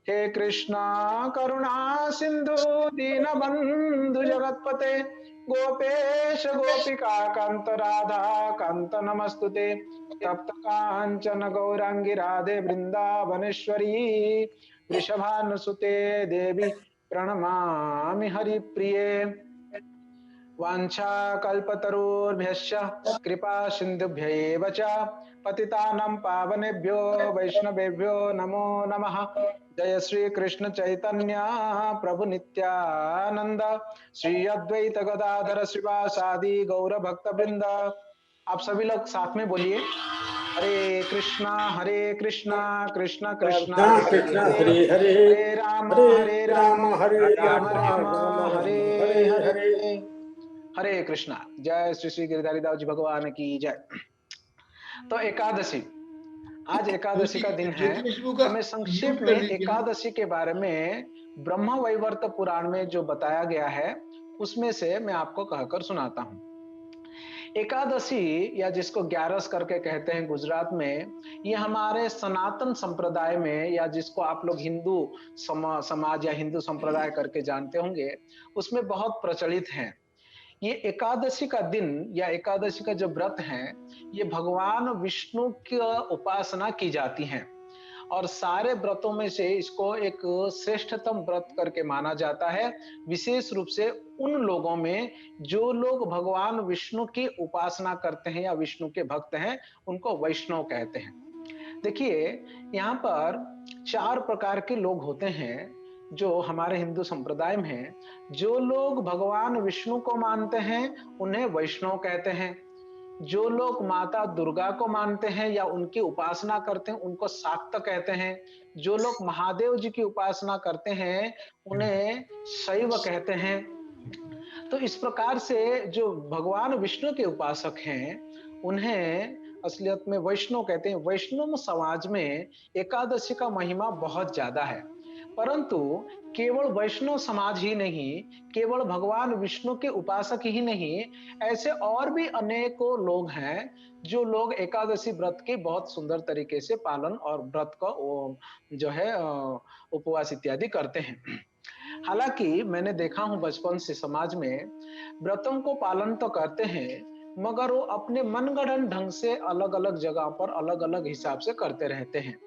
हे कृष्णा करुणा सिंधु दीनबंधु जगतपते गोपेश गोपिका कांत राधा कांत नमस्तुते तप्त कांचन गौरांगी राधे वृंदावनेश्वरी वृषभानुसुते देवी प्रणमामि हरिप्रिये वाञ्छाकल्पतरुर्भ्यश्च कृपा सिन्धुभ्यैव च पतितानां पावनेभ्यो वैष्णवेभ्यो नमो नमः। जय श्री कृष्ण चैतन्य प्रभु नित्यानंद श्री अद्वैत गदाधर श्रीवासादि गौर भक्त वृंद। आप सभी लोग साथ में बोलिए, हरे कृष्णा कृष्ण कृष्णा कृष्णा हरे कृष्णा हरे हरे हरे, हरे हरे राम राम हरे राम राम राम राम हरे राम हरे हरे। हरे। हरे कृष्णा। जय श्री श्री गिरिधारी दास जी भगवान की जय। तो एकादशी, आज एकादशी का दिन है। ज्योति बा तो का मैं संक्षेप म्यूट में कर दीजिए ना। एकादशी के बारे में ब्रह्म वैवर्त पुराण में जो बताया गया है उसमें से मैं आपको कहकर सुनाता हूं। एकादशी या जिसको ग्यारस करके कहते हैं गुजरात में, ये हमारे सनातन संप्रदाय में या जिसको आप लोग हिंदू समाज या हिंदू संप्रदाय करके जानते होंगे उसमें बहुत प्रचलित है। ये एकादशी का दिन या एकादशी का जो व्रत है, ये भगवान विष्णु की उपासना की जाती है और सारे व्रतों में से इसको एक श्रेष्ठतम व्रत करके माना जाता है। विशेष रूप से उन लोगों में जो लोग भगवान विष्णु की उपासना करते हैं या विष्णु के भक्त हैं, उनको वैष्णव कहते हैं। देखिए, यहाँ पर 4 प्रकार के लोग होते हैं जो हमारे हिंदू संप्रदाय में हैं। जो लोग भगवान विष्णु को मानते हैं, उन्हें वैष्णव कहते हैं। जो लोग माता दुर्गा को मानते हैं या उनकी उपासना करते हैं, उनको शाक्त कहते हैं। जो लोग महादेव जी की उपासना करते हैं, उन्हें शैव कहते हैं। तो इस प्रकार से जो भगवान विष्णु के उपासक हैं, उन्हें असलियत में वैष्णव कहते हैं। वैष्णव समाज में एकादशी का महिमा बहुत ज्यादा है। परंतु केवल वैष्णव समाज ही नहीं, केवल भगवान विष्णु के उपासक ही नहीं, ऐसे और भी अनेकों लोग हैं जो लोग एकादशी व्रत की बहुत सुंदर तरीके से पालन और व्रत का जो है उपवास इत्यादि करते हैं। हालांकि मैंने देखा हूं बचपन से समाज में व्रतों को पालन तो करते हैं, मगर वो अपने मनगढ़ंत ढंग से अलग अलग जगह पर अलग अलग हिसाब से करते रहते हैं।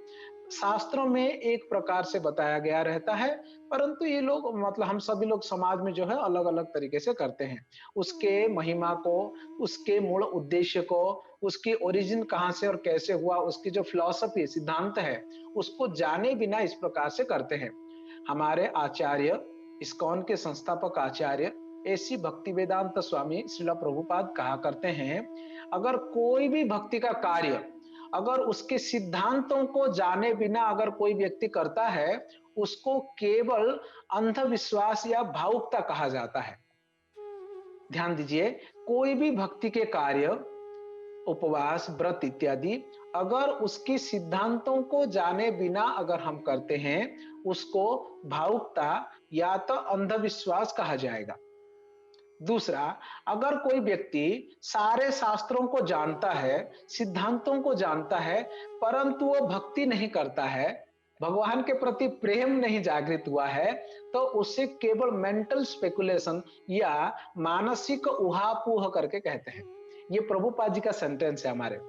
शास्त्रों में एक प्रकार से बताया गया रहता है, परंतु ये लोग मतलब हम सभी लोग समाज में जो है अलग अलग तरीके से करते हैं। उसके महिमा को, उसके मूल उद्देश्य को, उसकी ओरिजिन कहाँ से और कैसे हुआ, उसकी जो फिलॉसफी सिद्धांत है, उसको जाने बिना इस प्रकार से करते हैं। हमारे आचार्य, इस्कॉन के संस्थापक आचार्य ऐसी भक्ति वेदांत स्वामी श्रीला प्रभुपाद कहा करते हैं, अगर कोई भी भक्ति का कार्य अगर उसके सिद्धांतों को जाने बिना अगर कोई व्यक्ति करता है, उसको केवल अंधविश्वास या भावुकता कहा जाता है। ध्यान दीजिए, कोई भी भक्ति के कार्य, उपवास, व्रत इत्यादि अगर उसके सिद्धांतों को जाने बिना अगर हम करते हैं, उसको भावुकता या तो अंधविश्वास कहा जाएगा। दूसरा, अगर कोई व्यक्ति सारे शास्त्रों को जानता है, सिद्धांतों को जानता है, परंतु वो भक्ति नहीं करता है, भगवान के प्रति प्रेम नहीं जागृत हुआ है, तो उसे केवल मेंटल स्पेकुलेशन या मानसिक उहापोह करके कहते हैं। ये प्रभुपाद जी का सेंटेंस है हमारे।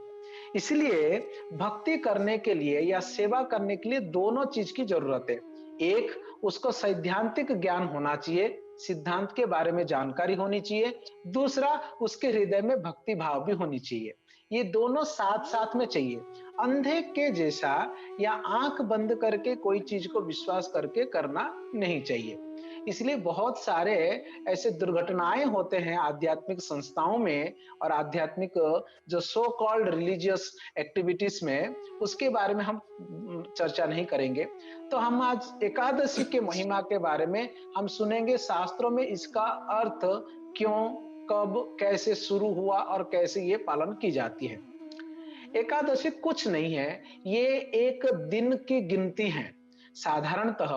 इसलिए भक्ति करने के लिए या सेवा करने के लिए दोनों चीज की जरूरत है। एक, उसको सैद्धांतिक ज्ञान होना चाहिए, सिद्धांत के बारे में जानकारी होनी चाहिए। दूसरा, उसके हृदय में भक्ति भाव भी होनी चाहिए। ये दोनों साथ साथ में चाहिए। अंधे के जैसा या आंख बंद करके कोई चीज को विश्वास करके करना नहीं चाहिए। इसलिए बहुत सारे ऐसे दुर्घटनाएं होते हैं आध्यात्मिक संस्थाओं में और आध्यात्मिक जो सो कॉल्ड रिलीजियस एक्टिविटीज में, उसके बारे में हम चर्चा नहीं करेंगे। तो हम आज एकादशी के महिमा के बारे में हम सुनेंगे, शास्त्रों में इसका अर्थ क्यों, कब, कैसे शुरू हुआ और कैसे ये पालन की जाती है। एकादशी कुछ नहीं है, ये एक दिन की गिनती है। साधारणतः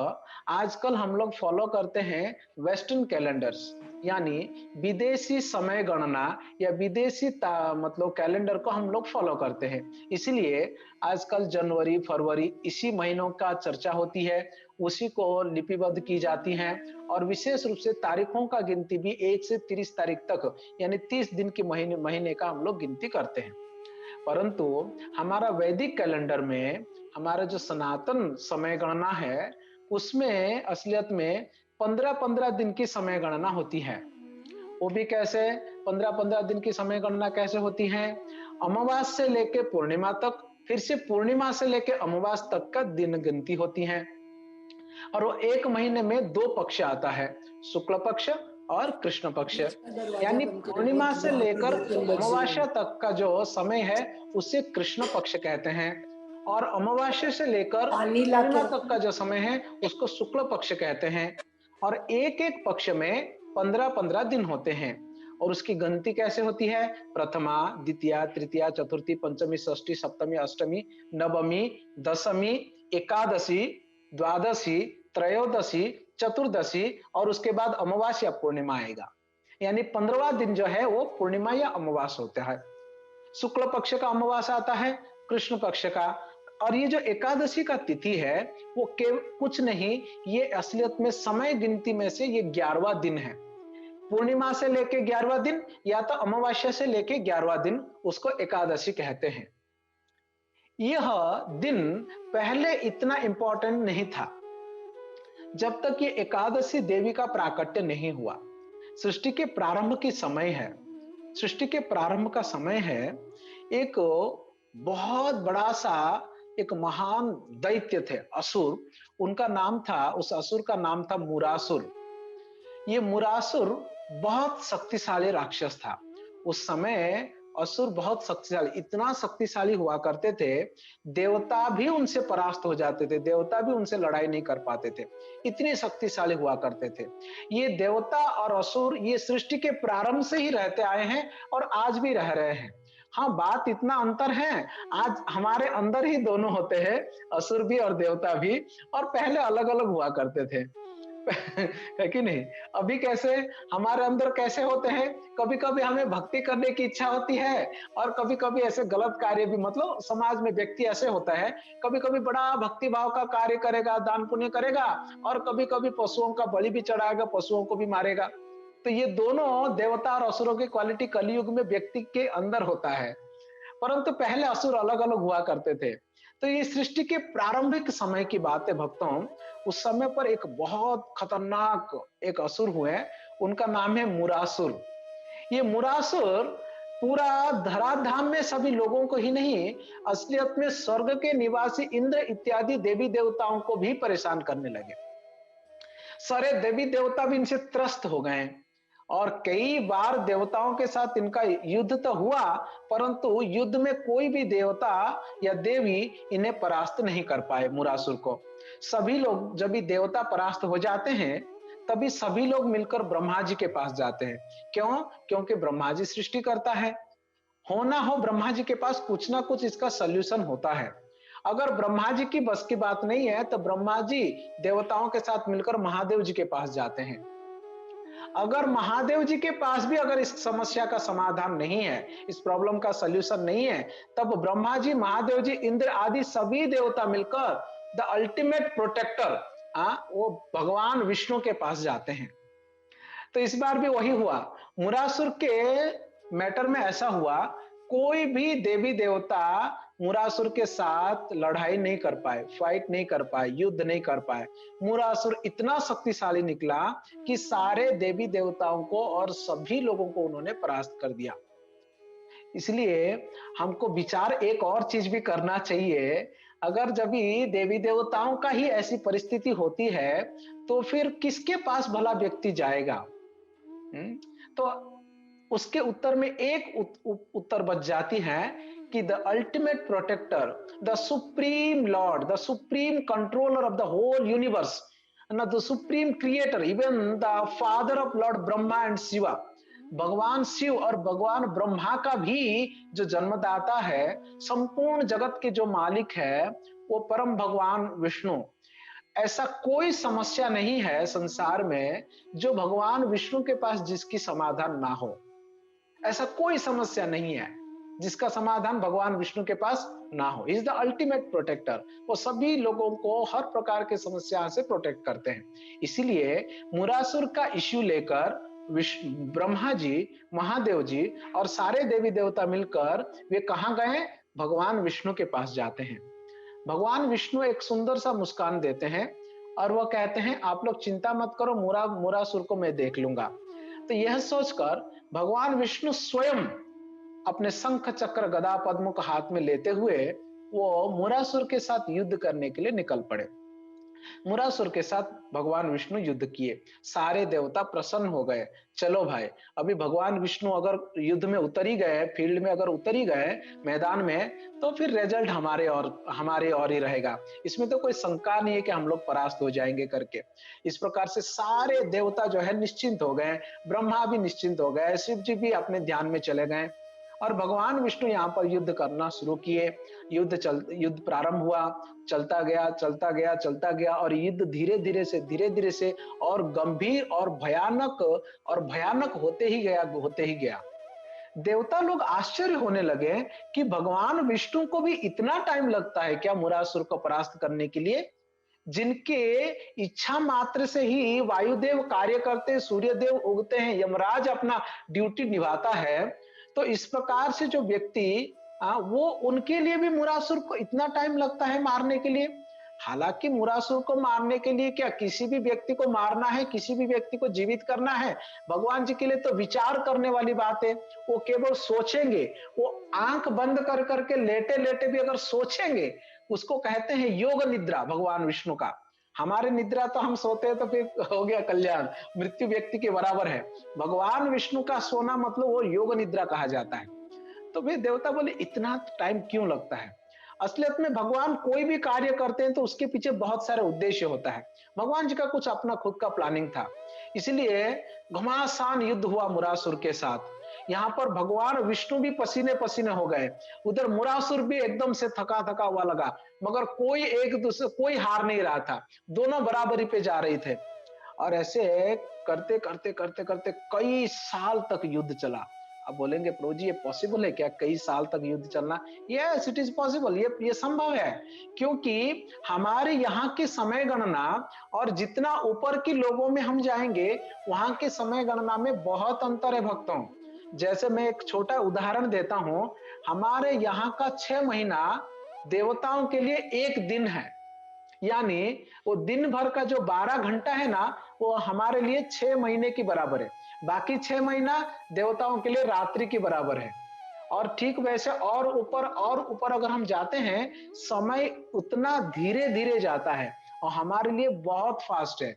आजकल हम लोग फॉलो करते हैं वेस्टर्न कैलेंडर्स, यानी विदेशी समय गणना या विदेशी मतलब कैलेंडर को हम लोग फॉलो करते हैं। इसलिए आजकल जनवरी, फरवरी इसी महीनों का चर्चा होती है, उसी को लिपिबद्ध की जाती हैं और विशेष रूप से तारीखों का गिनती भी 1 से 30 तारीख तक यानी 30 दिन की महीने महीने का हम लोग गिनती करते हैं। परंतु हमारा वैदिक कैलेंडर में हमारा जो सनातन समय गणना है, उसमें असलियत में 15-15 दिन की समय गणना होती है। वो भी कैसे? 15-15 दिन की समय गणना कैसे होती है? अमावास से लेके पूर्णिमा तक, फिर से पूर्णिमा से लेके अमावास तक का दिन गिनती होती है। और वो एक महीने में 2 पक्ष आता है, शुक्ल पक्ष और कृष्ण पक्ष। बीच का दरवाजा यानी बंद करोगे पूर्णिमा तो से वहां पे लेकर 2-3 बज अमावस्या जाएंगे। तक का जो समय है, उसे कृष्ण पक्ष कहते हैं और अमावस्या से लेकर पानी ला के पूर्णिमा तक रखो। का जो समय है, उसको शुक्ल पक्ष कहते हैं। और एक-एक पक्ष में 15-15 दिन होते हैं और उसकी गिनती कैसे होती है? प्रथमा, द्वितीया, तृतीया, चतुर्थी, पंचमी, षष्ठी, सप्तमी, अष्टमी, नवमी, दशमी, एकादशी, द्वादशी, त्रयोदशी, चतुर्दशी और उसके बाद अमावस्या पूर्णिमा आएगा। यानी 15वां दिन जो है वो पूर्णिमा या अमावस होता है। शुक्ल पक्ष का अमावस आता है, कृष्ण पक्ष का। और ये जो एकादशी का तिथि है, वो कुछ नहीं, ये असलियत में समय गिनती में से ये 11वां दिन है। पूर्णिमा से लेके 11वां दिन या तो अमावस्या से लेके 11वां दिन, उसको एकादशी कहते हैं। यह दिन पहले इतना इंपॉर्टेंट नहीं था, जब तक ये एकादशी देवी का प्राकट्य नहीं हुआ। सृष्टि के प्रारंभ की समय है, सृष्टि के प्रारंभ का समय है। एक बहुत बड़ा सा एक महान दैत्य थे, असुर। उनका नाम था, उस असुर का नाम था मुरासुर। ये मुरासुर बहुत शक्तिशाली राक्षस था। उस समय असुर बहुत शक्तिशाली, इतना शक्तिशाली हुआ करते थे, देवता भी उनसे परास्त हो जाते थे, देवता भी उनसे लड़ाई नहीं कर पाते थे, इतने शक्तिशाली हुआ करते थे। ये देवता और असुर ये सृष्टि के प्रारंभ से ही रहते आए हैं और आज भी रह रहे हैं। हाँ, बात इतना अंतर है, आज हमारे अंदर ही दोनों होते हैं, असुर भी और देवता भी, और पहले अलग अलग हुआ करते थे। है कि नहीं? अभी कैसे हमारे अंदर कैसे होते हैं, कभी कभी हमें भक्ति करने की इच्छा होती है और कभी कभी ऐसे गलत कार्य भी, मतलब समाज में व्यक्ति ऐसे होता है, कभी कभी बड़ा भक्ति भाव का कार्य करेगा, दान पुण्य करेगा और कभी कभी पशुओं का बलि भी चढ़ाएगा, पशुओं को भी मारेगा। तो ये दोनों देवता और असुरों की क्वालिटी कलयुग में व्यक्ति के अंदर होता है। परंतु पहले असुर अलग अलग हुआ करते थे। तो ये सृष्टि के प्रारंभिक समय की बात है भक्तों। उस समय पर एक बहुत खतरनाक एक असुर हुए, उनका नाम है मुरासुर। ये मुरासुर पूरा धराधाम में सभी लोगों को ही नहीं, असलियत में स्वर्ग के निवासी इंद्र इत्यादि देवी देवताओं को भी परेशान करने लगे। सारे देवी देवता भी इनसे त्रस्त हो गए और कई बार देवताओं के साथ इनका युद्ध तो हुआ, परंतु युद्ध में कोई भी देवता या देवी इन्हें परास्त नहीं कर पाए, मुरासुर को। सभी लोग, जब भी देवता परास्त हो जाते हैं, तभी सभी लोग मिलकर ब्रह्मा जी के पास जाते हैं। क्यों? क्योंकि ब्रह्मा जी सृष्टि करता है, हो ना हो ब्रह्मा जी के पास कुछ ना कुछ इसका सॉल्यूशन होता है। अगर ब्रह्मा जी की बस की बात नहीं है, तो ब्रह्मा जी देवताओं के साथ मिलकर महादेव जी के पास जाते हैं। अगर महादेव जी के पास भी अगर इस समस्या का समाधान नहीं है, इस प्रॉब्लम का सॉल्यूशन नहीं है, तब ब्रह्मा जी, महादेव जी, इंद्र आदि सभी देवता मिलकर द अल्टीमेट प्रोटेक्टर, वो भगवान विष्णु के पास जाते हैं। तो इस बार भी वही हुआ। मुरासुर के मैटर में ऐसा हुआ, कोई भी देवी देवता मुरासुर के साथ लड़ाई नहीं कर पाए, फाइट नहीं कर पाए, युद्ध नहीं कर पाए। मुरासुर इतना शक्तिशाली निकला कि सारे देवी देवताओं को और सभी लोगों को उन्होंने परास्त कर दिया। इसलिए हमको विचार एक और चीज भी करना चाहिए। अगर जब भी देवी देवताओं का ही ऐसी परिस्थिति होती है, तो फिर किसके पास भला व्यक्ति जाएगा? हम्म, तो उसके उत्तर में एक उत्तर बच जाती है कि the ultimate protector, the supreme lord, the supreme controller of the whole universe, ना the supreme creator, even the father of lord Brahma and Shiva, भगवान शिव और भगवान ब्रह्मा का भी जो जन्मदाता है, संपूर्ण जगत के जो मालिक है, वो परम भगवान विष्णु, ऐसा कोई समस्या नहीं है संसार में जो भगवान विष्णु के पास जिसकी समाधान ना हो। ऐसा कोई समस्या नहीं है जिसका समाधान भगवान विष्णु के पास ना हो। Is the ultimate protector. वो सभी लोगों को हर प्रकार की समस्या से प्रोटेक्ट करते हैं। इसीलिए मुरासुर का इश्यू लेकर ब्रह्मा जी, महादेव जी और सारे देवी देवता मिलकर वे कहां गए? भगवान विष्णु के पास जाते हैं। भगवान विष्णु एक सुंदर सा मुस्कान देते हैं और वह कहते हैं आप लोग चिंता मत करो, मुरासुर को मैं देख लूंगा। तो यह सोचकर भगवान विष्णु स्वयं अपने शंख चक्र गदा पद्म को हाथ में लेते हुए वो मुरासुर के साथ युद्ध करने के लिए निकल पड़े। मुरासुर के साथ भगवान विष्णु युद्ध किए। सारे देवता प्रसन्न हो गए। चलो भाई, अभी भगवान विष्णु अगर युद्ध में उतर ही गए, फील्ड में अगर उतर ही गए, मैदान में, तो फिर रिजल्ट हमारे और ही रहेगा। इसमें तो कोई शंका नहीं है कि हम लोग परास्त हो जाएंगे करके। इस प्रकार से सारे देवता जो है निश्चिंत हो गए। ब्रह्मा भी निश्चिंत हो गए, शिव जी भी अपने ध्यान में चले गए और भगवान विष्णु यहाँ पर युद्ध करना शुरू किए। युद्ध प्रारंभ हुआ, चलता गया और युद्ध धीरे धीरे से और गंभीर और भयानक होते ही गया। देवता लोग आश्चर्य होने लगे कि भगवान विष्णु को भी इतना टाइम लगता है क्या मुरासुर को परास्त करने के लिए? जिनके इच्छा मात्र से ही वायुदेव कार्य करते हैं, सूर्यदेव उगते हैं, यमराज अपना ड्यूटी निभाता है। तो इस प्रकार से जो व्यक्ति वो उनके लिए भी मुरासुर को इतना टाइम लगता है मारने के लिए। हालांकि मुरासुर को मारने के लिए क्या किसी भी व्यक्ति को मारना है, किसी भी व्यक्ति को जीवित करना है? भगवान जी के लिए तो विचार करने वाली बात है। वो केवल सोचेंगे, वो आंख बंद कर करके लेटे लेटे भी अगर सोचेंगे, उसको कहते हैं योग निद्रा भगवान विष्णु का। हमारे निद्रा तो हम सोते हैं तो फिर हो गया कल्याण, मृत्यु व्यक्ति के बराबर है। भगवान विष्णु का सोना मतलब वो योग निद्रा कहा जाता है। तो वे देवता बोले इतना टाइम क्यों लगता है? असलियत में भगवान कोई भी कार्य करते हैं तो उसके पीछे बहुत सारे उद्देश्य होता है। भगवान जी का कुछ अपना खुद का प्लानिंग था। इसलिए घमासान युद्ध हुआ मुरासुर के साथ। यहाँ पर भगवान विष्णु भी पसीने पसीने हो गए, उधर मुरासुर भी एकदम से थका थका हुआ लगा, मगर कोई हार नहीं रहा था। दोनों बराबरी पे जा रहे थे और ऐसे करते कई साल तक युद्ध चला। अब बोलेंगे प्रभु जी ये पॉसिबल है क्या, कई साल तक युद्ध चलना? यस इट इज पॉसिबल, ये संभव है। क्योंकि हमारे यहाँ की समय गणना और जितना ऊपर के लोगों में हम जाएंगे वहां के समय गणना में बहुत अंतर है भक्तों। जैसे मैं एक छोटा उदाहरण देता हूं, हमारे यहाँ का 6 महीना देवताओं के लिए एक दिन है। यानी वो दिन भर का जो 12 घंटा है ना, वो हमारे लिए 6 महीने की बराबर है। बाकी 6 महीना देवताओं के लिए रात्रि की बराबर है। और ठीक वैसे और ऊपर अगर हम जाते हैं, समय उतना धीरे धीरे जाता है और हमारे लिए बहुत फास्ट है।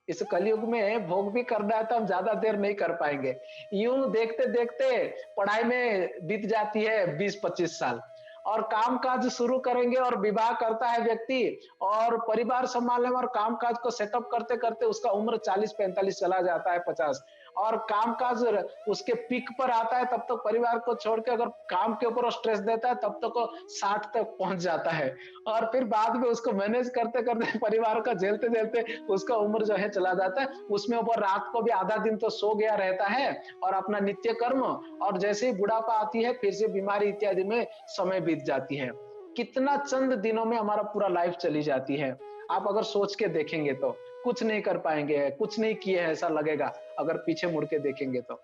इस कलयुग में भोग भी करना है तो हम ज्यादा देर नहीं कर पाएंगे। यूं देखते देखते पढ़ाई में बीत जाती है 20-25 साल, और काम काज शुरू करेंगे और विवाह करता है व्यक्ति और परिवार संभालने में और काम काज को सेटअप करते करते उसका उम्र 40-45 चला जाता है, 50, और काम काज उसके पीक पर आता है तब तक परिवार को छोड़ के अगर काम के ऊपर स्ट्रेस देता है तब तक 60 तक पहुंच जाता है। और फिर बाद में उसको मैनेज करते करते परिवार का झेलते झेलते उसका उम्र जो है चला जाता है। उसमें ऊपर रात को भी आधा दिन तो सो गया रहता है और अपना नित्य कर्म, और जैसे ही बुढ़ापा आती है फिर से बीमारी इत्यादि में समय बीत जाती है। कितना चंद दिनों में हमारा पूरा लाइफ चली जाती है। आप अगर सोच के देखेंगे तो कुछ नहीं कर पाएंगे, कुछ नहीं किए है ऐसा लगेगा अगर पीछे मुड़ के देखेंगे तो।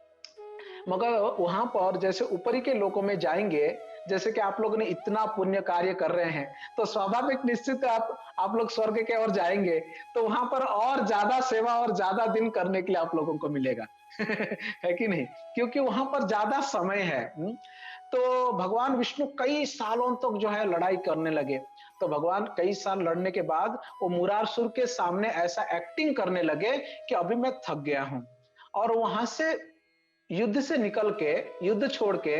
मगर वहां पर जैसे ऊपरी के लोकों में जाएंगे, जैसे कि आप लोगों ने इतना पुण्य कार्य कर रहे हैं तो स्वाभाविक निश्चित आप लोग स्वर्ग के ओर जाएंगे तो वहां पर और ज्यादा सेवा और ज्यादा दिन करने के लिए आप लोगों को मिलेगा। है कि नहीं? क्योंकि वहां पर ज्यादा समय है। तो भगवान विष्णु कई सालों तक जो है लड़ाई करने लगे। तो भगवान कई साल लड़ने के बाद वो मुरासुर के सामने ऐसा एक्टिंग करने लगे कि अभी मैं थक गया हूं, और वहां से युद्ध से निकल के, युद्ध छोड़ के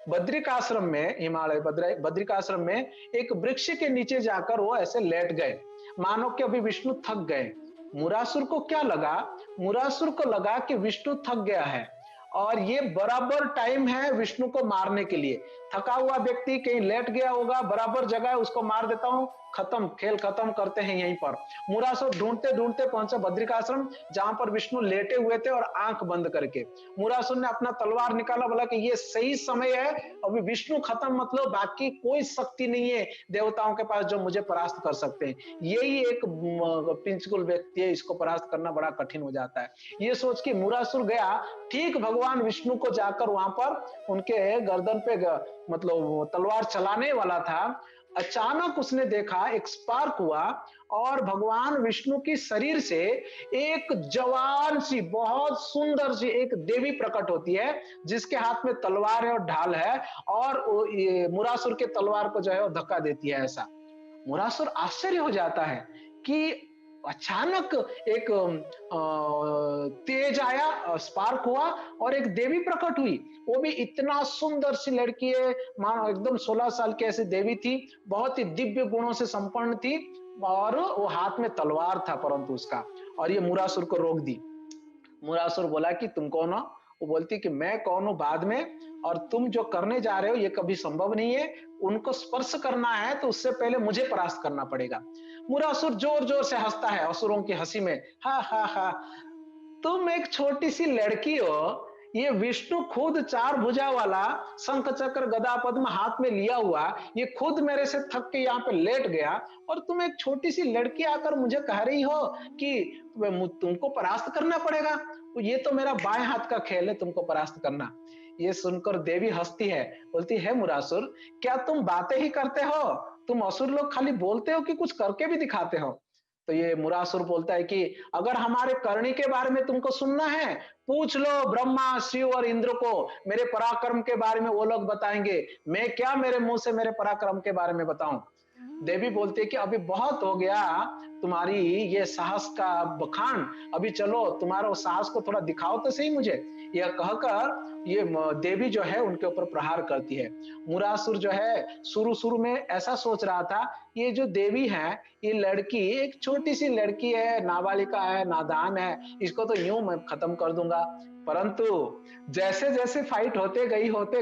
बद्रिकाश्रम में, हिमालय बद्रिकाश्रम में एक वृक्ष के नीचे जाकर वो ऐसे लेट गए, मानो कि अभी विष्णु थक गए। मुरासुर को क्या लगा? मुरासुर को लगा कि विष्णु थक गया है और ये बराबर टाइम है विष्णु को मारने के लिए। थका हुआ व्यक्ति कहीं लेट गया होगा, बराबर जगह है, उसको मार देता हूं, खत्म, खेल खत्म करते हैं यहीं पर। मुरासुर ढूंढते ढूंढते पहुंचा बद्रिकाश्रम, जहां पर विष्णु लेटे हुए थे और आंख बंद करके। मुरासुर ने अपना तलवार निकाला, बोला कि ये सही समय है, अभी विष्णु खत्म, मतलब बाकी कोई शक्ति नहीं है देवताओं के पास जो मुझे परास्त कर सकते हैं। यही एक प्रिंसिपल व्यक्ति है, इसको परास्त करना बड़ा कठिन हो जाता है। ये सोच के मुरासुर गया, ठीक भगवान विष्णु को जाकर वहां पर उनके गर्दन पे मतलब तलवार चलाने वाला था। अचानक उसने देखा एक स्पार्क हुआ और भगवान विष्णु की शरीर से एक जवान सी, बहुत सुंदर सी एक देवी प्रकट होती है, जिसके हाथ में तलवार है और ढाल है, और ये मुरासुर के तलवार को जो है वो धक्का देती है। ऐसा मुरासुर आश्चर्य हो जाता है कि अचानक एक तेज आया, स्पार्क हुआ और एक देवी प्रकट हुई। वो भी इतना सुंदर सी लड़की है, मानो एकदम 16 साल की ऐसी देवी थी, बहुत ही दिव्य गुणों से संपन्न थी, और वो हाथ में तलवार था परंतु उसका, और ये मुरासुर को रोक दी। मुरासुर बोला कि तुम कौन हो? वो बोलती कि मैं कौन हूं बाद में, और तुम जो करने जा रहे हो ये कभी संभव नहीं है। उनको स्पर्श करना है तो उससे पहले मुझे परास्त करना पड़ेगा। मुरासुर जोर जोर से हंसता है असुरों की हंसी में, हा हा हा, तुम एक छोटी सी लड़की हो, ये विष्णु खुद चार भुजा वाला, शंख चक्र गदा पद्म हाथ में लिया हुआ, ये खुद मेरे से थक के यहाँ पे लेट गया, और तुम एक छोटी सी लड़की आकर मुझे कह रही हो कि तुमको परास्त करना पड़ेगा, तो ये तो मेरा बाएं हाथ का खेल है तुमको परास्त करना। ये सुनकर देवी हंसती है, बोलती है मुरासुर, क्या तुम बातें ही करते हो? तुम असुर लोग खाली बोलते हो कि कुछ करके भी दिखाते हो? तो ये मुरासुर बोलता है कि अगर हमारे करनी के बारे में तुमको सुनना है, पूछ लो ब्रह्मा, शिव और इंद्र को, मेरे पराक्रम के बारे में वो लोग बताएंगे। मैं क्या मेरे मुंह से मेरे पराक्रम के बारे में बताऊं? देवी बोलती है कि अभी बहुत हो गया तुम्हारी ये साहस का बखान, अभी चलो तुम्हारा साहस को थोड़ा दिखाओ तो सही मुझे। यह कहकर ये देवी जो है उनके ऊपर प्रहार करती है। मुरासुर जो है शुरू शुरू में ऐसा सोच रहा था, ये जो देवी है, ये लड़की एक छोटी सी लड़की है, नाबालिका है, नादान है, इसको तो यूं मैं खत्म कर दूंगा। परंतु जैसे जैसे फाइट होते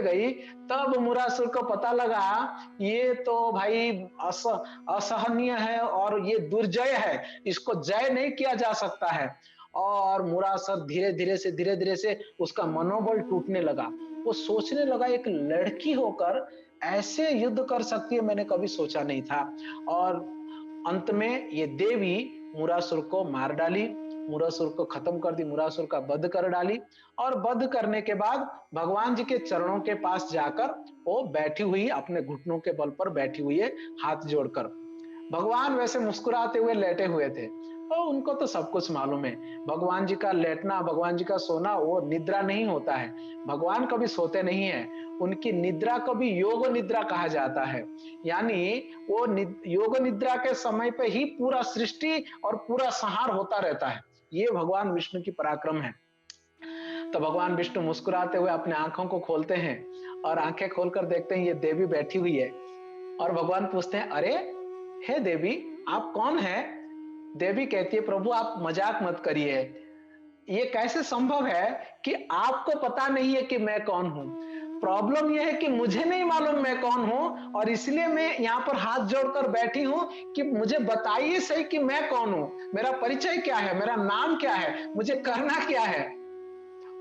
गई, तब मुरासुर को पता लगा ये तो भाई असहनीय है और ये दुर्जय है, इसको जय नहीं किया जा सकता है। और मुरासुर धीरे धीरे से उसका मनोबल टूटने लगा। वो सोचने लगा एक लड़की होकर ऐसे युद्ध कर सकती है, मैंने कभी सोचा नहीं था। और अंत में ये देवी मुरासुर को मार डाली, मुरासुर को खत्म कर दी, मुरासुर का वध कर डाली। और वध करने के बाद भगवान जी के चरणों के पास जाकर वो बैठी हुई, अपने घुटनों के बल पर बैठी हुई है, हाथ जोड़कर। भगवान वैसे मुस्कुराते हुए लेटे हुए थे, और उनको तो सब कुछ मालूम है। भगवान जी का लेटना, भगवान जी का सोना वो निद्रा नहीं होता है। भगवान कभी सोते नहीं है, उनकी निद्रा को भी योग निद्रा कहा जाता है। यानी वो योग निद्रा के समय पे ही पूरा सृष्टि और पूरा संहार होता रहता है। ये भगवान विष्णु की पराक्रम है। तो भगवान विष्णु मुस्कुराते हुए अपने आंखों को खोलते हैं, और आंखें खोलकर देखते हैं ये देवी बैठी हुई है। और भगवान पूछते हैं, अरे हे देवी, आप कौन है? देवी कहती है, प्रभु आप मजाक मत करिए, ये कैसे संभव है कि आपको पता नहीं है कि मैं कौन हूं? प्रॉब्लम यह है कि मुझे नहीं मालूम मैं कौन हूं, और इसलिए मैं यहाँ पर हाथ जोड़कर बैठी हूं कि मुझे बताइए सही कि मैं कौन हूं, मेरा परिचय क्या है, मेरा नाम क्या है, मुझे करना क्या है।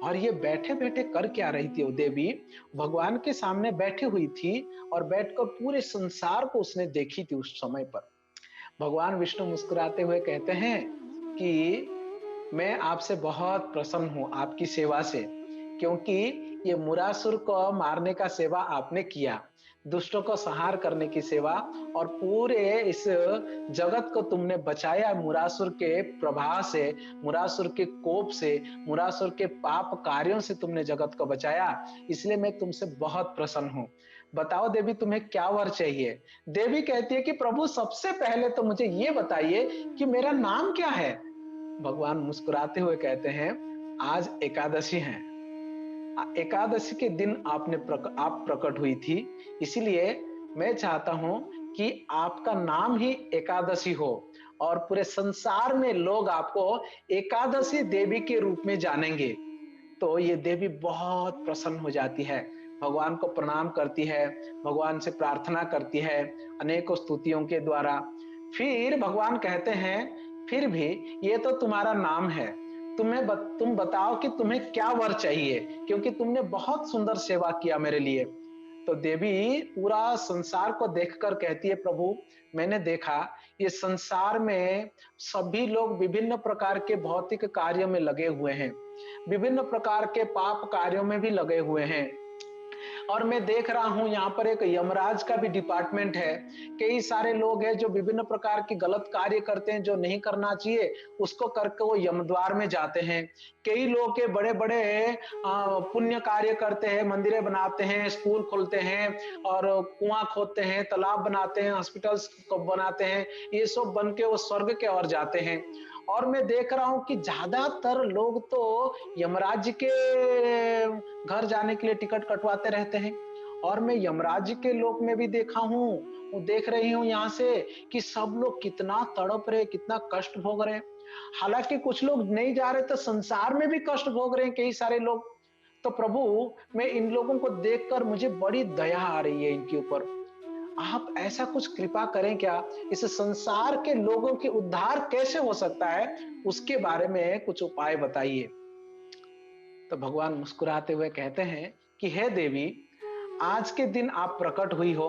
और ये बैठे बैठे कर क्या रही थी वो देवी? भगवान के सामने बैठी हुई थी, और बैठकर पूरे संसार को उसने देखी थी उस समय पर। भगवान विष्णु मुस्कुराते हुए कहते हैं कि मैं आपसे बहुत प्रसन्न हूं, आपकी सेवा से, क्योंकि ये मुरासुर को मारने का सेवा आपने किया, दुष्टों को संहार करने की सेवा, और पूरे इस जगत को तुमने बचाया मुरासुर के प्रभाव से, मुरासुर के कोप से, मुरासुर के पाप कार्यों से तुमने जगत को बचाया, इसलिए मैं तुमसे बहुत प्रसन्न हूं। बताओ देवी, तुम्हें क्या वर चाहिए? देवी कहती है कि प्रभु सबसे पहले तो मुझे ये बताइए कि मेरा नाम क्या है। भगवान मुस्कुराते हुए कहते हैं, आज एकादशी है, एकादशी के दिन आप प्रकट हुई थी, इसीलिए मैं चाहता हूं कि आपका नाम ही एकादशी हो, और पूरे संसार में लोग आपको एकादशी देवी के रूप में जानेंगे। तो ये देवी बहुत प्रसन्न हो जाती है। भगवान को प्रणाम करती है, भगवान से प्रार्थना करती है अनेकों स्तुतियों के द्वारा। फिर भगवान कहते हैं, फिर भी ये तो तुम्हारा नाम है, तुम बताओ कि तुम्हें क्या वर चाहिए, क्योंकि तुमने बहुत सुंदर सेवा किया मेरे लिए। तो देवी पूरा संसार को देखकर कहती है, प्रभु मैंने देखा ये संसार में सभी लोग विभिन्न प्रकार के भौतिक कार्यों में लगे हुए हैं, विभिन्न प्रकार के पाप कार्यों में भी लगे हुए हैं। और मैं देख रहा हूं यहाँ पर एक यमराज का भी डिपार्टमेंट है। कई सारे लोग हैं जो विभिन्न प्रकार की गलत कार्य करते हैं, जो नहीं करना चाहिए उसको करके वो यमद्वार में जाते हैं। कई लोग के बड़े बड़े पुण्य कार्य करते हैं, मंदिरें बनाते हैं, स्कूल खोलते हैं और कुआं खोदते हैं, तालाब बनाते हैं, हॉस्पिटल्स को बनाते हैं, ये सब बन के वो स्वर्ग के ओर जाते हैं। और मैं देख रहा हूं कि ज्यादातर लोग तो यमराज के घर जाने के लिए टिकट कटवाते रहते हैं। और मैं यमराज के लोक में भी देखा हूं, वो देख रही हूं यहाँ से कि सब लोग कितना तड़प रहे, कितना कष्ट भोग रहे हैं। हालांकि कुछ लोग नहीं जा रहे तो संसार में भी कष्ट भोग रहे हैं कई सारे लोग। तो प्रभु मैं इन लोगों को देखकर मुझे बड़ी दया आ रही है इनके ऊपर। आप ऐसा कुछ कृपा करें क्या, इस संसार के लोगों के उद्धार कैसे हो सकता है, उसके बारे में कुछ उपाय बताइए। तो भगवान मुस्कुराते हुए कहते हैं कि हे देवी, आज के दिन आप प्रकट हुई हो,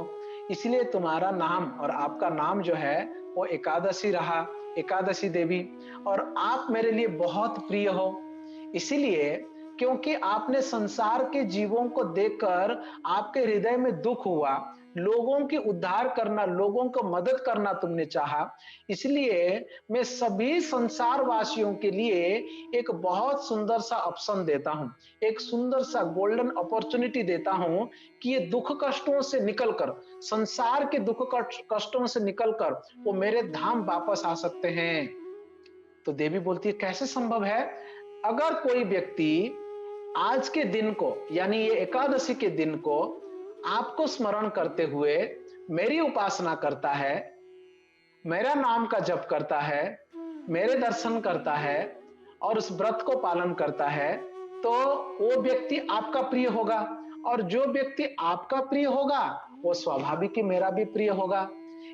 इसलिए तुम्हारा नाम और आपका नाम जो है वो एकादशी रहा, एकादशी देवी। और आप मेरे लिए बहुत प्रिय हो, इसीलिए क्योंकि आपने संसार के जीवों को देखकर आपके हृदय में दुख हुआ, लोगों की उद्धार करना, लोगों को मदद करना तुमने चाहा, इसलिए मैं सभी संसार वासियों के लिए एक बहुत सुंदर सा ऑप्शन देता हूं, एक सुंदर सा गोल्डन अपॉर्चुनिटी देता हूं कि ये दुख कष्टों से निकलकर, संसार के दुख कष्टों से निकलकर वो मेरे धाम वापस आ सकते हैं। तो देवी बोलती है, कैसे संभव है? अगर कोई व्यक्ति आज के दिन को, यानी ये एकादशी के दिन को आपको स्मरण करते हुए मेरी उपासना करता है, मेरा नाम का जप करता है, मेरे दर्शन करता है और उस व्रत को पालन करता है, तो वो व्यक्ति आपका प्रिय होगा। और जो व्यक्ति आपका प्रिय होगा वो स्वाभाविक ही मेरा भी प्रिय होगा।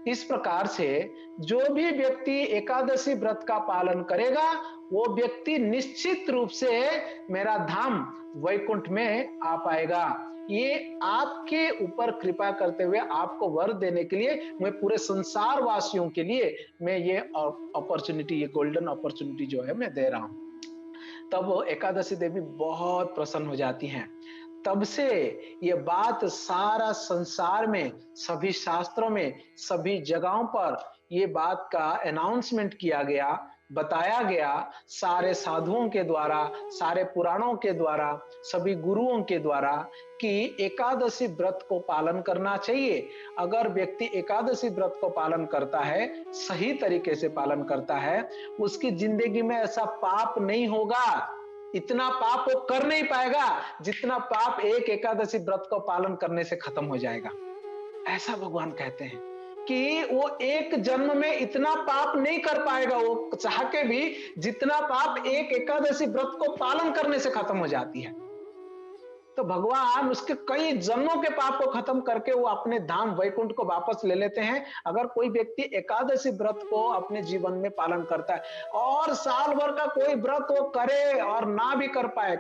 इस प्रकार से जो भी व्यक्ति एकादशी व्रत का पालन करेगा वो व्यक्ति निश्चित रूप से मेरा धाम वैकुंठ में आ पाएगा। ये आपके ऊपर कृपा करते हुए आपको वर देने के लिए, मैं पूरे संसार वासियों के लिए मैं ये अपॉर्चुनिटी, ये गोल्डन अपॉर्चुनिटी जो है मैं दे रहा हूं। तब वो एकादशी देवी बहुत प्रसन्न हो जाती हैं। तब से ये बात सारा संसार में, सभी शास्त्रों में, सभी जगहों पर ये बात का अनाउंसमेंट किया गया, बताया गया, सारे साधुओं के द्वारा, सारे पुराणों के द्वारा, सभी गुरुओं के द्वारा कि एकादशी व्रत को पालन करना चाहिए। अगर व्यक्ति एकादशी व्रत को पालन करता है, सही तरीके से पालन करता है, उसकी जिंदगी में ऐसा पाप नहीं होगा, इतना पाप वो कर नहीं पाएगा जितना पाप एक एकादशी व्रत को पालन करने से खत्म हो जाएगा। ऐसा भगवान कहते हैं कि वो एक जन्म में इतना पाप नहीं कर पाएगा, वो चाह के भी, जितना पाप एक एकादशी व्रत को पालन करने से खत्म हो जाती है। तो भगवान उसके कई जन्मों के पाप को खत्म करके वो अपने धाम वैकुंठ को वापस ले लेते हैं, अगर कोई व्यक्ति एकादशी व्रत को अपने जीवन में पालन करता है। और साल भर का कोई व्रत वो करे और ना भी कर पाए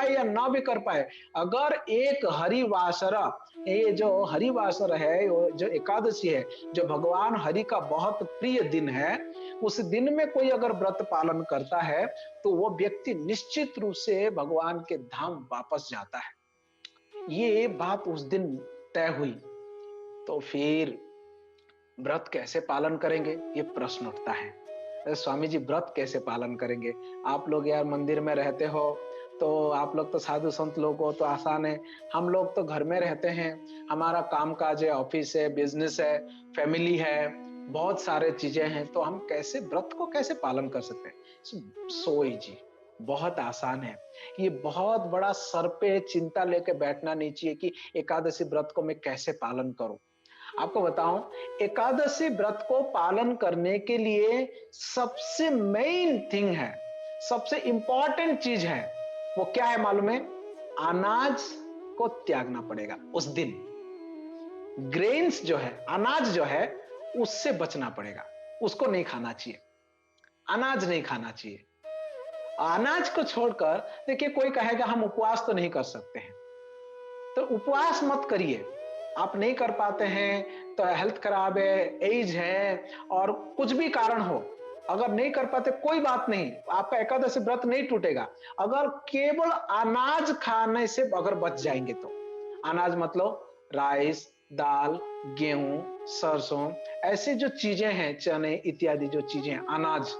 या ना भी कर पाए, अगर एक हरिवासर, ये जो हरिवासर है, जो एकादशी है, जो भगवान हरि का बहुत प्रिय दिन है, उस दिन में कोई अगर व्रत पालन करता है तो वो व्यक्ति निश्चित रूप से भगवान के धाम वापस जाता है। ये बात उस दिन तय हुई। तो फिर व्रत कैसे पालन करेंगे, ये प्रश्न उठता है। अरे स्वामी जी, व्रत कैसे पालन करेंगे? आप लोग यार मंदिर में रहते हो, तो आप लोग तो साधु संत लोग हो तो आसान है, हम लोग तो घर में रहते हैं, हमारा काम काज है, ऑफिस है, बिजनेस है, फैमिली है, बहुत सारे चीजें हैं, तो हम कैसे व्रत को कैसे पालन कर सकते हैं? सोई जी, बहुत आसान है। ये बहुत बड़ा सर पे चिंता लेके बैठना नहीं चाहिए कि एकादशी व्रत को मैं कैसे पालन करूं। आपको बताऊं, एकादशी व्रत को पालन करने के लिए सबसे मेन थिंग है, सबसे इंपॉर्टेंट चीज है, वो क्या है मालूम है? अनाज को त्यागना पड़ेगा उस दिन। ग्रेन्स जो है, अनाज जो है, उससे बचना पड़ेगा, उसको नहीं खाना चाहिए, अनाज नहीं खाना चाहिए। अनाज को छोड़कर देखिए, कोई कहेगा हम उपवास तो नहीं कर सकते हैं, तो उपवास मत करिए। आप नहीं कर पाते हैं तो हेल्थ खराब है, एज है और कुछ भी कारण हो, अगर नहीं कर पाते कोई बात नहीं, आपका एकादशी व्रत नहीं टूटेगा। अगर केवल अनाज खाने से अगर बच जाएंगे तो, अनाज मतलब राइस, दाल, गेहूं, सरसों, ऐसी जो चीजें हैं, चने इत्यादि जो चीजें हैं, अनाज,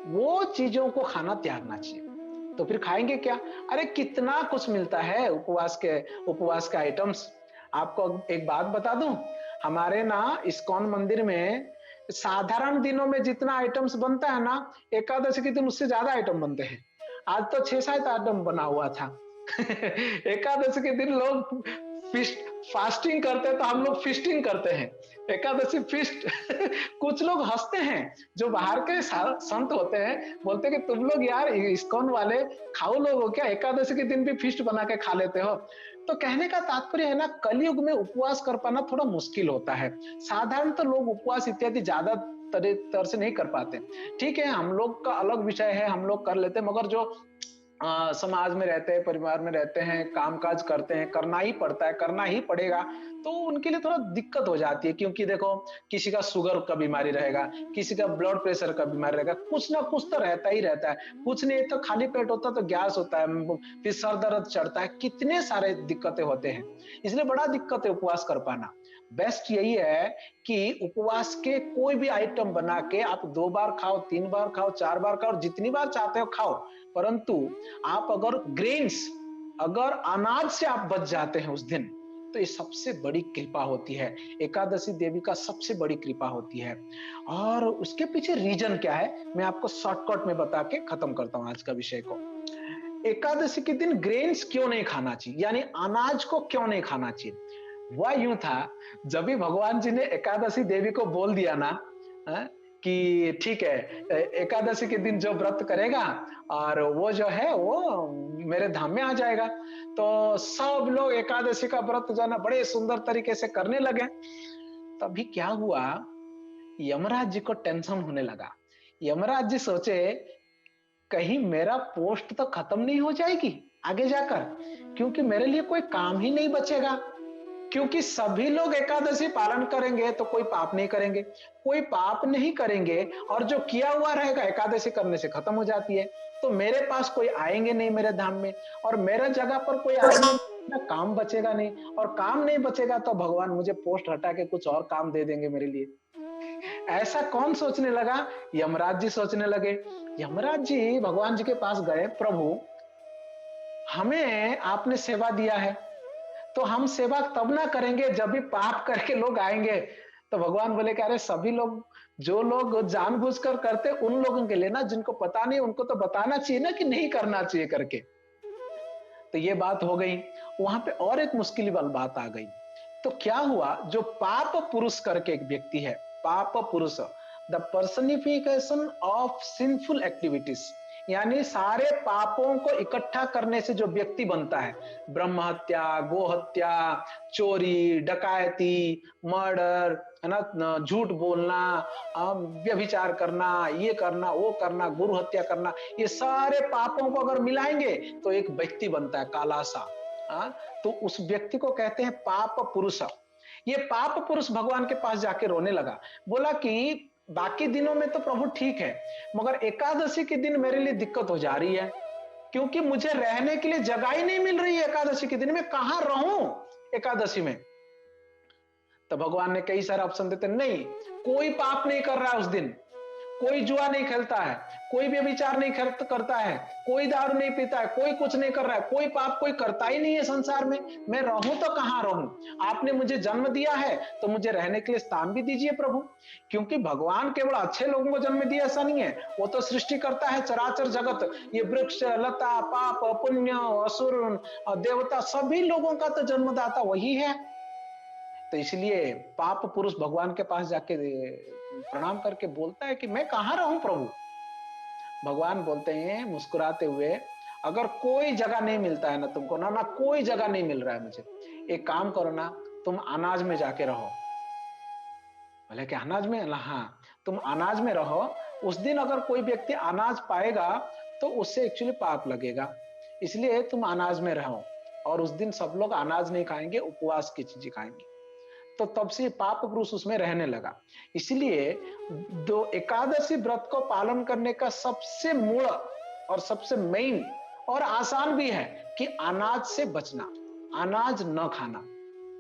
वो चीजों को खाना त्यागना चाहिए। तो फिर खाएंगे क्या? अरे कितना कुछ मिलता है उपवास के आइटम्स। आपको एक बात बता दूं, हमारे ना इस्कॉन मंदिर में साधारण दिनों में जितना आइटम्स बनता है ना, एकादशी के दिन उससे ज्यादा आइटम बनते हैं। आज तो 6-7 आइटम बना हुआ था। एकादशी के दिन लोग फिस्ट फास्टिंग करते हैं तो हम लोग फिस्टिंग करते हैं, एकादशी फिस्ट। कुछ लोग हंसते हैं, जो बाहर के संत होते हैं, बोलते हैं कि तुम लोग यार इस्कॉन वाले खाओ लोग हो क्या, एकादशी के दिन भी फिस्ट बना के खा लेते हो। तो कहने का तात्पर्य है ना, कलयुग में उपवास कर पाना थोड़ा मुश्किल होता है। साधारण तो लोग उपवास इत्यादि ज्यादा तरह से नहीं कर पाते। ठीक है, हम लोग का अलग विषय है, हम लोग कर लेते हैं, मगर जो समाज में रहते हैं, परिवार में रहते हैं, कामकाज करते हैं, करना ही पड़ता है, करना ही पड़ेगा, तो उनके लिए थोड़ा दिक्कत हो जाती है। क्योंकि देखो, किसी का शुगर का बीमारी रहेगा, किसी का ब्लड प्रेशर का बीमारी रहेगा, कुछ ना कुछ तो रहता ही रहता है। कुछ नहीं तो खाली पेट होता तो गैस होता है, फिर सर दर्द चढ़ता है, कितने सारे दिक्कतें होते हैं। इसलिए बड़ा दिक्कत है उपवास कर पाना। बेस्ट यही है कि उपवास के कोई भी आइटम बना के आप 2 बार खाओ, 3 बार खाओ, 4 बार खाओ, जितनी बार चाहते हो खाओ, परंतु आप अगर ग्रेन्स, अगर अनाज से आप बच जाते हैं उस दिन, तो ये सबसे बड़ी कृपा होती है, एकादशी देवी का सबसे बड़ी कृपा होती है। और उसके पीछे रीजन क्या है, मैं आपको शॉर्टकट में बता के खत्म करता हूं आज का विषय को। एकादशी के दिन ग्रेन्स क्यों नहीं खाना चाहिए, यानी अनाज को क्यों नहीं खाना चाहिए? वह यूं था, जब भी भगवान जी ने एकादशी देवी को बोल दिया ना, कि ठीक है, एकादशी के दिन जो व्रत करेगा और वो जो है वो मेरे धाम में आ जाएगा, तो सब लोग एकादशी का व्रत जो है ना बड़े सुंदर तरीके से करने लगे। तभी क्या हुआ, यमराज जी को टेंशन होने लगा। यमराज जी सोचे, कहीं मेरा पोस्ट तो खत्म नहीं हो जाएगी आगे जाकर, क्योंकि मेरे लिए कोई काम ही नहीं बचेगा। क्योंकि सभी लोग एकादशी पालन करेंगे तो कोई पाप नहीं करेंगे, कोई पाप नहीं करेंगे, और जो किया हुआ रहेगा एकादशी करने से खत्म हो जाती है। तो मेरे पास कोई आएंगे नहीं मेरे धाम में, और मेरे जगह पर कोई आएंगे ना, काम बचेगा नहीं, और काम नहीं बचेगा तो भगवान मुझे पोस्ट हटा के कुछ और काम दे देंगे मेरे लिए। ऐसा कौन सोचने लगा? यमराज जी सोचने लगे। यमराज जी भगवान जी के पास गए, प्रभु हमें आपने सेवा दिया है, तो हम सेवा तब ना करेंगे जब भी पाप करके लोग आएंगे। तो भगवान बोले कि अरे सभी लोग, जो लोग जानबूझकर करते उन लोगों के लिए ना, जिनको पता नहीं उनको तो बताना चाहिए ना कि नहीं करना चाहिए करके। तो ये बात हो गई। वहां पे और एक मुश्किल वाली बात आ गई। तो क्या हुआ, जो पाप पुरुष करके एक व्यक्ति है, पाप पुरुष, the personification of sinful activities, यानी सारे पापों को इकट्ठा करने से जो व्यक्ति बनता है, ब्रह्म हत्या, गो हत्या, चोरी, डकैती, मर्डर, है ना, झूठ बोलना, व्यभिचार करना, ये करना, वो करना, गुरु हत्या करना, ये सारे पापों को अगर मिलाएंगे तो एक व्यक्ति बनता है काला सा। तो उस व्यक्ति को कहते हैं पाप पुरुष। ये पाप पुरुष भगवान के पास जाके रोने लगा, बोला कि बाकी दिनों में तो प्रभु ठीक है, मगर एकादशी के दिन मेरे लिए दिक्कत हो जा रही है, क्योंकि मुझे रहने के लिए जगह ही नहीं मिल रही है। एकादशी के दिन में कहां रहूं एकादशी में? तो भगवान ने कई सारे ऑप्शन देते, नहीं, कोई पाप नहीं कर रहा है उस दिन, कोई जुआ नहीं खेलता है, कोई भी विचार नहीं करता है, कोई दारू नहीं पीता है, कोई कुछ नहीं कर रहा है, कोई पाप कोई करता ही नहीं है संसार में। मैं रहूं तो कहां रहूं? आपने मुझे जन्म दिया है तो मुझे रहने के लिए स्थान भी दीजिए प्रभु। क्योंकि भगवान केवल अच्छे लोगों को जन्म दिया ऐसा नहीं है, वो तो सृष्टि करता है चराचर जगत, ये वृक्ष लता पाप पुण्य असुर देवता सभी लोगों का तो जन्मदाता वही है। तो इसलिए पाप पुरुष भगवान के पास जाके प्रणाम करके बोलता है कि मैं कहां रहूं प्रभु? भगवान बोलते हैं मुस्कुराते हुए, अगर कोई जगह नहीं मिलता है ना तुमको, ना ना कोई जगह नहीं मिल रहा है मुझे, एक काम करो ना, तुम अनाज में जाके रहो। बोले कि अनाज में? हाँ, तुम अनाज में रहो। उस दिन अगर कोई व्यक्ति अनाज पाएगा तो उससे एक्चुअली पाप लगेगा, इसलिए तुम अनाज में रहो। और उस दिन सब लोग अनाज नहीं खाएंगे, उपवास की चीजें खाएंगे। तो तब से पाप पुरुष उसमें रहने लगा। इसलिए दो एकादशी व्रत को पालन करने का सबसे मूल और सबसे मेन और आसान भी है कि अनाज से बचना, अनाज न खाना।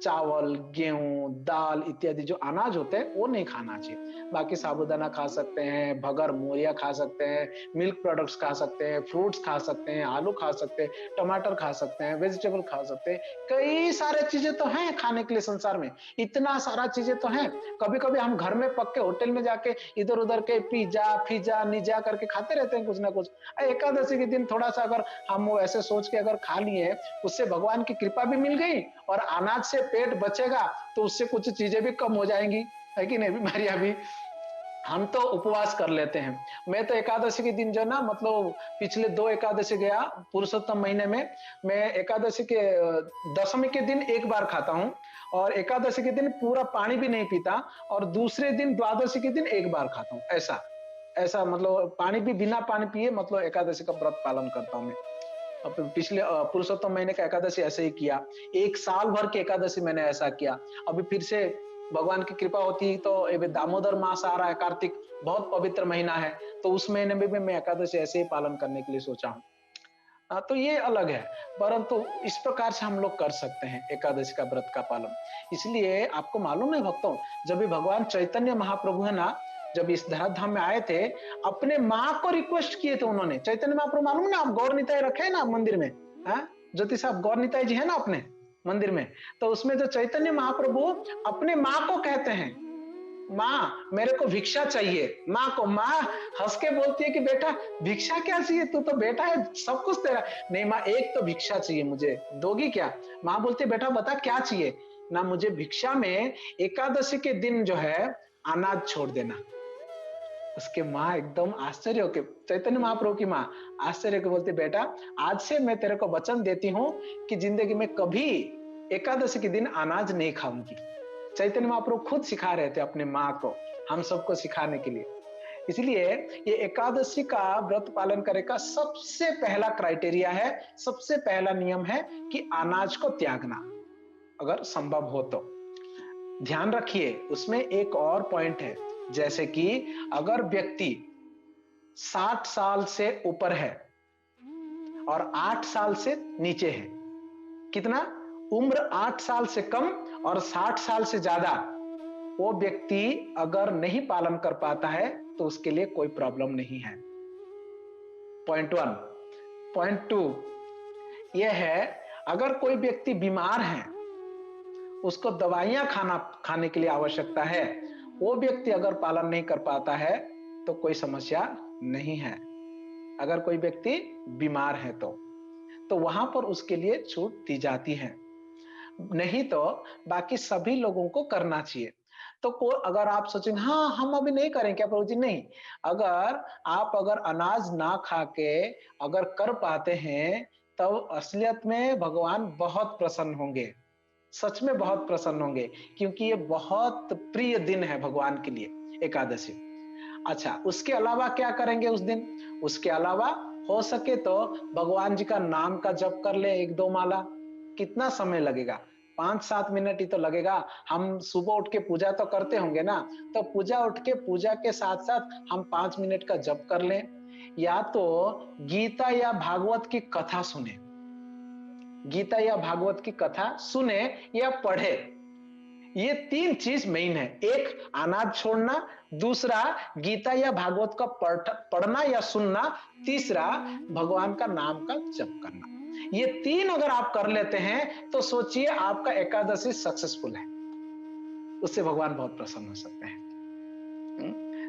चावल, गेहूं, दाल इत्यादि जो अनाज होते हैं वो नहीं खाना चाहिए। बाकी साबूदाना खा सकते हैं, भगर मोरिया खा सकते हैं, मिल्क प्रोडक्ट्स खा सकते हैं, फ्रूट्स खा सकते हैं, आलू खा सकते हैं, टमाटर खा सकते हैं, वेजिटेबल खा सकते हैं। कई सारे चीजें तो हैं खाने के लिए संसार में, इतना सारा चीजें तो हैं। कभी कभी हम घर में पक के होटल में जाके इधर उधर के पिज्जा फिजा निजा करके खाते रहते हैं कुछ ना कुछ। एकादशी के दिन थोड़ा सा अगर हम वो ऐसे सोच के अगर खा लिए, उससे भगवान की कृपा भी मिल गई और अनाज से पेट बचेगा, तो उससे कुछ चीजें भी कम हो जाएंगी, है कि नहीं? बीमारियां भी। हम तो उपवास कर लेते हैं। मैं तो एकादशी के दिन जो ना, मतलब पिछले 2 एकादशी गया पुरुषोत्तम महीने में, मैं एकादशी के दशमी के दिन एक बार खाता हूँ, और एकादशी के दिन पूरा पानी भी नहीं पीता, और दूसरे दिन द्वादशी के दिन एक बार खाता हूँ। ऐसा ऐसा मतलब पानी भी बिना पानी पिए मतलब एकादशी का व्रत पालन करता हूँ मैं। अब पिछले पुरुषोत्तम महीने का एकादशी ऐसे ही किया, एक साल भर की एकादशी मैंने ऐसा किया। अभी फिर से भगवान की कृपा होती तो ये दामोदर मास आ रहा है, कार्तिक, बहुत पवित्र महीना है, तो उस महीने में भी मैं एकादशी ऐसे ही पालन करने के लिए सोचा हूँ। तो ये अलग है, परंतु इस प्रकार से हम लोग कर सकते हैं एकादशी का व्रत का पालन। इसलिए आपको मालूम है भक्तों, जब भी भगवान चैतन्य महाप्रभु है ना, जब इस धराधाम में आए थे, अपने माँ को रिक्वेस्ट किए थे उन्होंने। चैतन्य महाप्रभु मालूम ना, आप गौर निताई रखे हैं ना मंदिर में, हाँ ज्योति साहब, गौर निताई जी है ना अपने मंदिर में, तो उसमें जो चैतन्य महाप्रभु अपने माँ को कहते हैं, माँ मेरे को भिक्षा चाहिए। माँ को, माँ हंस के बोलती है कि बेटा भिक्षा क्या चाहिए, तू तो बेटा है, सब कुछ तेरा। नहीं माँ, एक तो भिक्षा चाहिए मुझे, दोगी क्या? माँ बोलती है बेटा बता क्या चाहिए ना, मुझे भिक्षा में एकादशी के दिन जो है अनाज छोड़ देना। उसके माँ एकदम आश्चर्य होके, चैतन्य महाप्रभु की माँ आश्चर्य के बोलती, बेटा आज से मैं तेरे को वचन देती हूँ कि जिंदगी में कभी एकादशी के दिन अनाज नहीं खाऊंगी। चैतन्य महाप्रभु खुद सिखा रहे थे अपने माँ को, हम सबको सिखाने के लिए। इसलिए ये एकादशी का व्रत पालन करने का सबसे पहला क्राइटेरिया है, सबसे पहला नियम है कि अनाज को त्यागना, अगर संभव हो तो। ध्यान रखिए उसमें एक और पॉइंट है, जैसे कि अगर व्यक्ति 60 साल से ऊपर है और 8 साल से नीचे है, कितना उम्र 8 साल से कम और 60 साल से ज्यादा, वो व्यक्ति अगर नहीं पालन कर पाता है तो उसके लिए कोई प्रॉब्लम नहीं है। पॉइंट 1। पॉइंट 2 यह है, अगर कोई व्यक्ति बीमार है, उसको दवाइयां खाने के लिए आवश्यकता है, वो व्यक्ति अगर पालन नहीं कर पाता है तो कोई समस्या नहीं है। अगर कोई व्यक्ति बीमार है तो वहां पर उसके लिए छूट दी जाती है, नहीं तो बाकी सभी लोगों को करना चाहिए। तो अगर आप सोचेंगे हाँ हम अभी नहीं करें क्या प्रभु जी, नहीं, अगर आप अनाज ना खा के अगर कर पाते हैं, तब असलियत में भगवान बहुत प्रसन्न होंगे, सच में बहुत प्रसन्न होंगे, क्योंकि ये बहुत प्रिय दिन है भगवान के लिए एकादशी। अच्छा, उसके अलावा क्या करेंगे उस दिन? उसके अलावा हो सके तो भगवान जी का नाम का जप कर ले, 1-2 माला। कितना समय लगेगा? 5-7 मिनट ही तो लगेगा। हम सुबह उठ के पूजा तो करते होंगे ना, तो पूजा के साथ साथ हम 5 मिनट का जप कर लें, या तो गीता या भागवत की कथा सुने, गीता या भागवत की कथा सुने या पढ़े। ये 3 चीज मेन है, एक अनाज छोड़ना, दूसरा गीता या भागवत का पढ़ना या सुनना, तीसरा भगवान का नाम का जप करना। ये 3 अगर आप कर लेते हैं तो सोचिए आपका एकादशी सक्सेसफुल है, उससे भगवान बहुत प्रसन्न हो सकते हैं।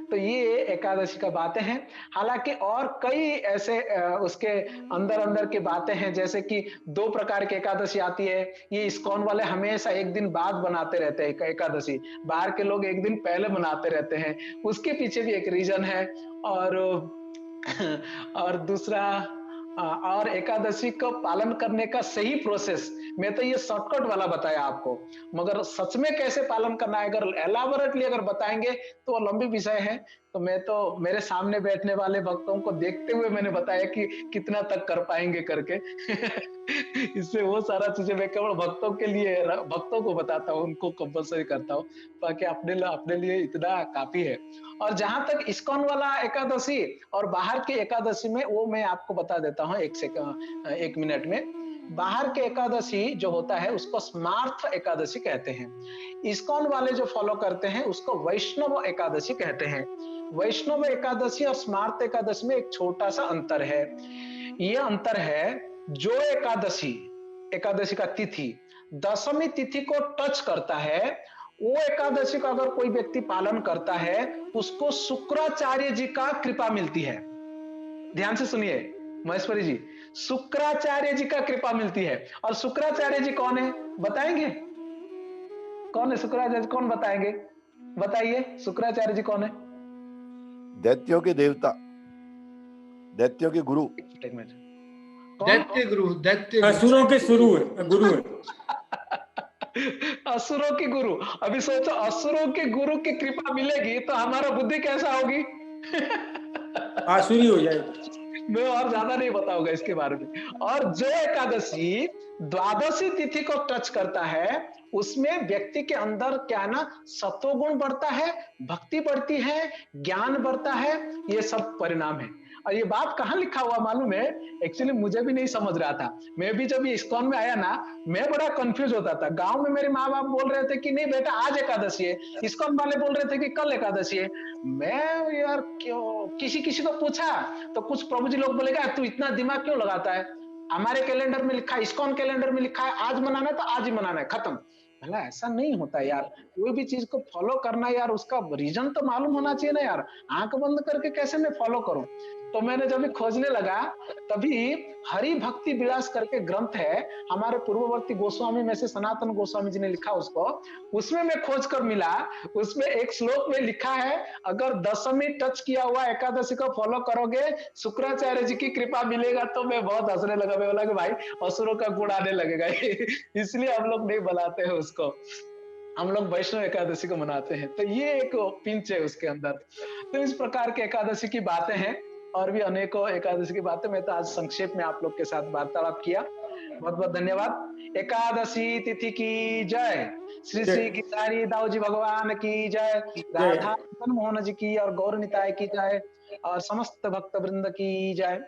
तो ये एकादशी का बातें हैं। हालांकि और कई ऐसे उसके अंदर अंदर की बातें हैं, जैसे कि 2 प्रकार की एकादशी आती है। ये इस्कॉन वाले हमेशा एक दिन बाद बनाते रहते हैं एकादशी, बाहर के लोग एक दिन पहले मनाते रहते हैं, उसके पीछे भी एक रीजन है। और और दूसरा और एकादशी को पालन करने का सही प्रोसेस, मैं तो ये शॉर्टकट वाला बताया आपको, मगर सच में कैसे पालन करना है अगर एलाबोरेटली अगर बताएंगे तो वो लंबी विषय है। तो मैं तो मेरे सामने बैठने वाले भक्तों को देखते हुए मैंने बताया कि कितना तक कर पाएंगे करके। इससे वो सारा चीजें मैं केवल भक्तों के लिए भक्तों को बताता हूँ, उनको कंपलसरी करता हूँ, बाकी अपने लिए इतना काफी है। और जहां तक इस्कॉन वाला एकादशी और बाहर के एकादशी में, वो मैं आपको बता देता हूँ एक मिनट में। बाहर के एकादशी जो होता है उसको स्मार्थ एकादशी कहते हैं। इस्कॉन वाले जो फॉलो करते हैं उसको वैष्णव एकादशी कहते हैं। वैष्णव एकादशी और स्मार्त एकादशी में एक छोटा सा अंतर है। ये अंतर है, जो एकादशी एकादशी का तिथि दशमी तिथि को टच करता है, वो एकादशी का अगर कोई व्यक्ति पालन करता है, उसको शुक्राचार्य जी का कृपा मिलती है। ध्यान से सुनिए महेश्वरी जी, शुक्राचार्य जी का कृपा मिलती है। और शुक्राचार्य जी कौन है बताएंगे? कौन है शुक्राचार्य जी, कौन बताएंगे? बताइए शुक्राचार्य जी कौन है? दैत्यों के देवता, दैत्यों के गुरु। एक मिनट, दैत्य गुरु, दैत्य असुरों के गुरु है। असुरों के गुरु। अभी सोचो, असुरों के गुरु की कृपा मिलेगी तो हमारा बुद्धि कैसा होगी? आसुरी हो जाएगी। मैं और ज्यादा नहीं बताऊंगा इसके बारे में। और जो एकादशी द्वादशी तिथि को टच करता है, उसमें व्यक्ति के अंदर क्या ना, सत्वगुण बढ़ता है, भक्ति बढ़ती है, ज्ञान बढ़ता है, ये सब परिणाम है। और ये बात कहां लिखा हुआ मालूम है? एक्चुअली मुझे भी नहीं समझ रहा था। मैं भी जब इस्कॉन में आया ना, मैं बड़ा कंफ्यूज होता था। गांव में मेरे माँ बाप बोल रहे थे कि नहीं बेटा आज एकादशी है, इस्कॉन वाले बोल रहे थे कि कल एकादशी है। मैं यार क्यों, किसी किसी को पूछा तो कुछ प्रभु जी लोग बोलेगा तू इतना दिमाग क्यों लगाता है, हमारे कैलेंडर में लिखा है, इस्कॉन कैलेंडर में लिखा है आज मनाना है तो आज ही मनाना है, खत्म। भला ऐसा नहीं होता यार, कोई भी चीज को फॉलो करना यार, उसका रीजन तो मालूम होना चाहिए ना यार। आंख बंद करके कैसे मैं फॉलो करूं? तो मैंने जब खोजने लगा, तभी हरि भक्ति विलास करके ग्रंथ है, हमारे पूर्ववर्ती गोस्वामी में से सनातन गोस्वामी जी ने लिखा उसको, उसमें मैं खोज कर मिला। उसमें एक श्लोक में लिखा है, अगर दशमी टच किया हुआ एकादशी को फॉलो करोगे शुक्राचार्य जी की कृपा मिलेगा। तो मैं बहुत हंसने लगा, मैं बोला कि भाई असुरों का गुण आने लगेगा। इसलिए हम लोग नहीं बनाते हैं उसको, हम लोग वैष्णव एकादशी को मनाते हैं। तो ये एक पिंच है उसके अंदर। तो इस प्रकार के एकादशी की बातें हैं, और भी अनेकों एकादशी की बातें। मैं तो आज संक्षेप में आप लोग के साथ वार्तालाप किया। बहुत बहुत धन्यवाद। एकादशी तिथि की जय। श्री श्री गिरधारी दाऊ जी भगवान की जय। राधा मदन मोहन जी की और गौर निताय की जय, और समस्त भक्त वृंद की जय।